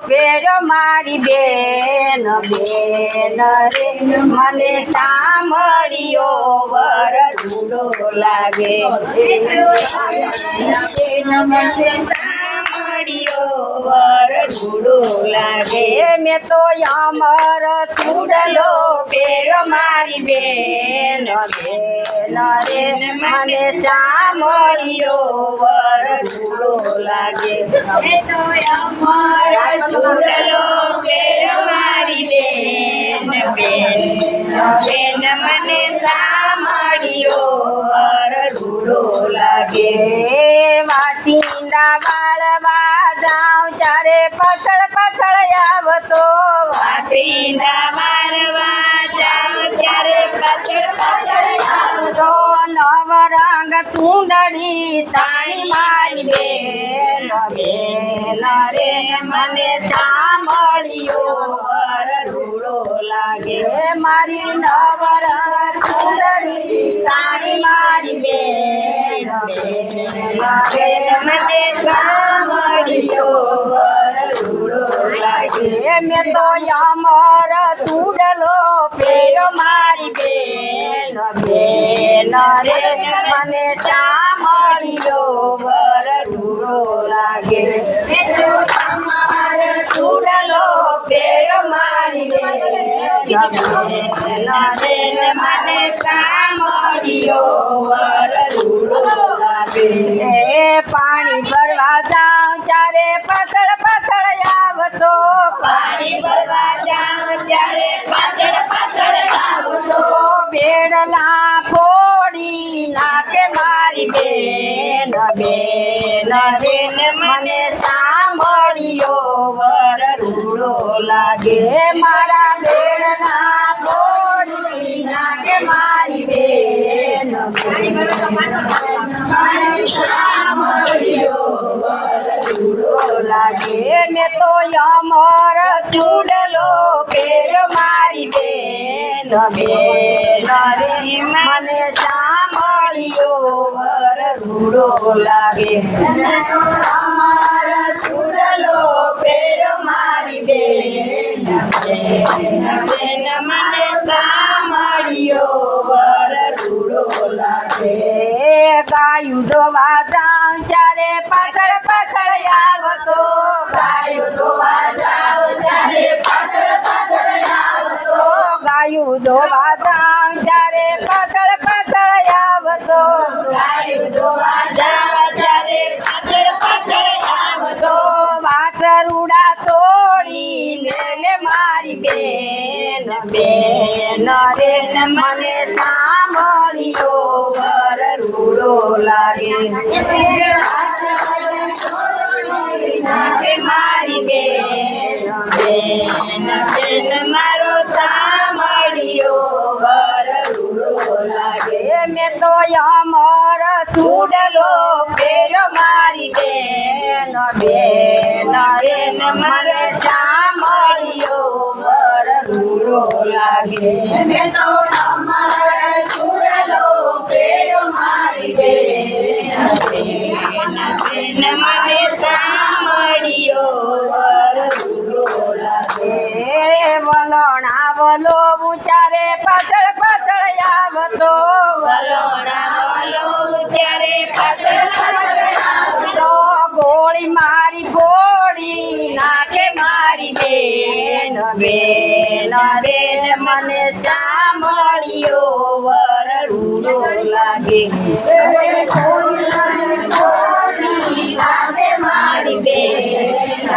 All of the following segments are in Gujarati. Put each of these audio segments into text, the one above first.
પેરો મારી બેન બેન રે મને સાંભળ્યો વર રૂડો લાગે વર રૂડો લાગે મેં તો અમર ચૂડલો પેરો મારી બેન બેન રે મને સાંભળ્યો વર રૂડો લાગે ચૂડલો પેરો મારી બેન બેન મને સાંભળ્યો વર રૂડો લાગે વાંચીના વાળવા જાઉં ત્યારે પાછળ પાછળ આવતો વાંચીના વાળવા જાઉં ત્યારે પાછળ પાછળ આવતો નવરંગ સુંદરી તાણી મારી બેન બેન રે મને સાંભળ્યો વર રૂડો લાગે મારી નવરંગ સુંદરી તાણી મારી બેન બેન મને સાંભળ્યો વર રૂડો લાગે મેં તો અમર ચૂડલો પેરો મારી બેન બેન રે મને સાંભળ્યો વર રૂડો લાગે ચૂડલો પેરો મારી બેન મને સાંભળ્યો વર રૂડો લાગે પાણી ભરવા જાઉં ત્યારે પાછળ પાછળ આવતો પાણી ભરવા જાઉં ત્યારે પાછળ પાછળ આવતો બેડલા ફોડી નાખે મારી બેન બેન રે મને સાંભળ્યો વર રૂડો લાગે મારા બેડલા ફોડી નાખે મારી બેન સાંભળ્યો વર રૂડો લાગે મેં તો અમર ચૂડલો પેરો મારી બેન બેન રે મને સાંભળ્યો વર રૂડો લાગે અમર ચૂડલો પેરો મારી બેન બેન મને સાંભળ્યો વર રૂડો લાગે ગાયું ધોવા જાઉં ત્યારે પાછળ પાછળ આવતો ગાયું ધોવા જાઉં ત્યારે પાછળ પાછળ આવતો ગાયું ધોવા જાઉં ત્યારે પાછળ પાછળ આવતો ગાયું ધોવા જાઉં ત્યારે પાછળ પાછળ આવતો વાસરુડા તોડી લે મારી બેન બેન રે મને સાંભળ્યો વર રૂડો લાગે મારી બેન બેન બેન મારો સાંભળ્યો વર રૂડો લાગે મેં તો અમર ચૂડલો પેરો મારી બેન બેન રે મને સાંભળ્યો વર રૂડો લાગે મેં તો અમર ચૂડલો પેરો મારી બેન બેન મને સાંભળ્યો વર રૂડો લાગે વલોણા વલો ઉચારે પાછળ પાછળ આવતો વલોણા વલો ઉચારે પાછળ પાછળ આવતો ગોળી મારી ગોળી નાખે મારી બેન બેન રે મને સાંભળ્યો વર રૂડો લાગે મારી બેન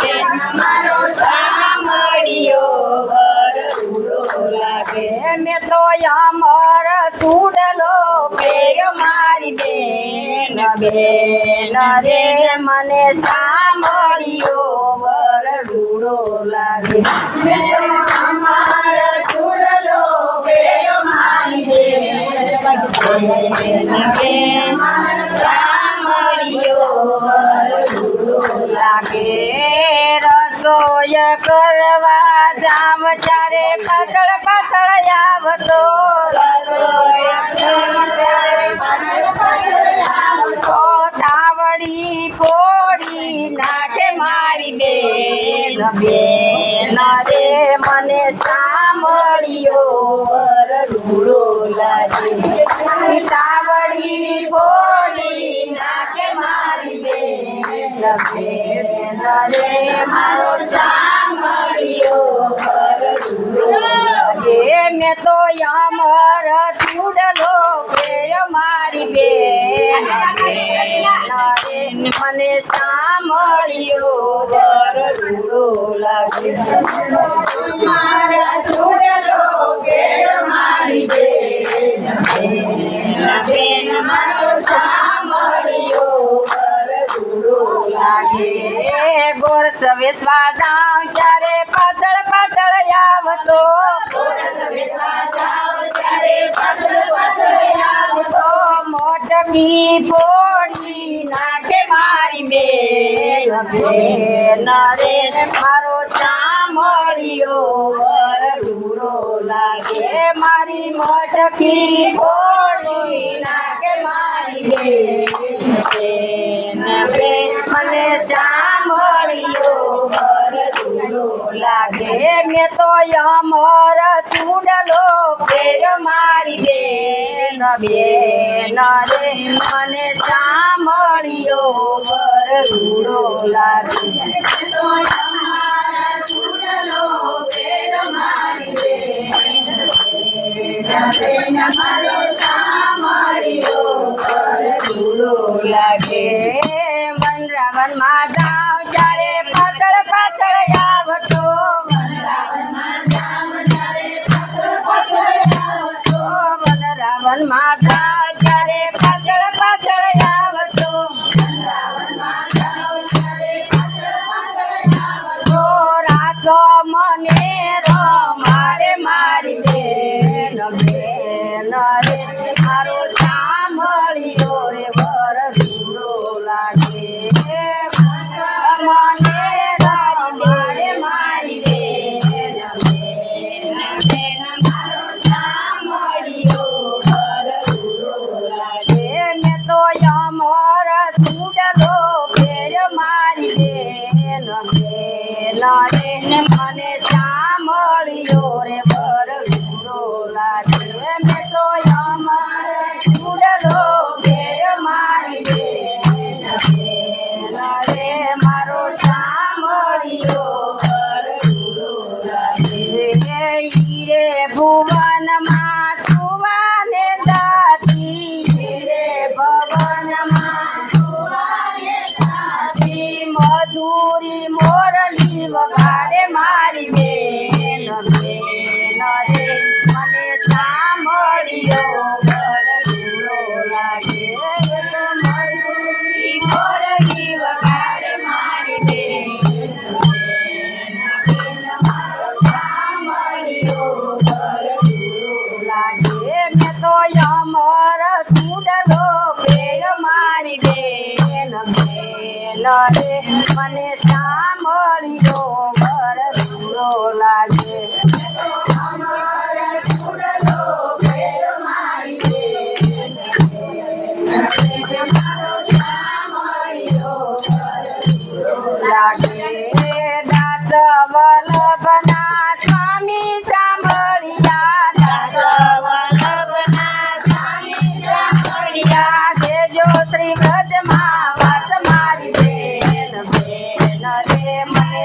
બેન મારો સાંભળ્યો વર રૂડો લાગે મેં તો અમર ચૂડલો પેરો મારી બેન બેન રે મને સાંભળ્યો વર રૂડો લાગે મેં તો અમર ચૂડલો પેરો મારી બેન બેન સાંભળ્યો વર રૂડો લાગે રસોઈ કરવા જામ ત્યારે પાછળ પાછળ આવતો તાવડી પોડી નાખે મારી બેન બેન રે મને સાંભળ્યો રૂડો લાગે તાવડી બોલી નાકે મારી બેન બેન રે મારો સાંભળ્યો રૂડો લાગે મેં તો અમર સુડલો ફેર મારી બેન બેન મને સાંભળ્યો રૂડો લાગે મારા સુડલો ફેર મારી બેન બેન મારો સાંભળ્યો રૂડો લાગે ગોર સવે સ્વાદામ ત્યારે પાછળ પાછળ આવતો મોટકી ફોડી નાખે મારી બેન બેન રે મારો સાંભળ્યો રૂડો લાગે મારી મોટકી ફોડી નાખે મારી બેન બેન મને સાંભળ્યો રૂડો લાગે મેં તો અમર ચૂડલો ફેર મારી બેન બેન રે મને સાંભળ્યો રૂડો લાગે મારો સાંભળ્યો રૂડો લાગે વનરાવન માં જાવ ત્યારે પાછળ પાછળ આવતો વનરાવન માં જાવ ત્યારે પાછળ પાછળ આવતો રાત મને રમાડે મારી બેન બેન રે મારો સાંભળ્યો રે રૂડો લાગે મને રમાડે મારી બેન બેન મારો સાંભળ્યો રૂડો લાગે મેં તો અમર સુડલો ફેર મારી બેન બેન રે મને સાંભળ્યો રે રૂડો લાગે મેં તો અમર સુડલો ફેર મારી બેન બેન રે મારો સાંભળ્યો રૂડો લાગે હીરે ભુવનમાં સુવાને દાતી રે ભવનમાં સુવાને દાતી મધુરી મોરલી વગાડે મારી બેન બેન રે મને સાંભળ્યો રૂડો લાગે મધુરી મોરલી વગાડે મારી બેન મારો સાંભળ્યો રૂડો લાગે મેં તો અમર સુડલો ફેર મારી બેન બેન રે મને સાંભળ્યો રૂડો લાગે લાગે દાસ વલ્લભના સ્વામી સાંભળ્યા દાસ વલ્લભના સ્વામી સાંભળ્યા દેજો શ્રી વ્રજમાં વાત મારી બેન બેન રે મને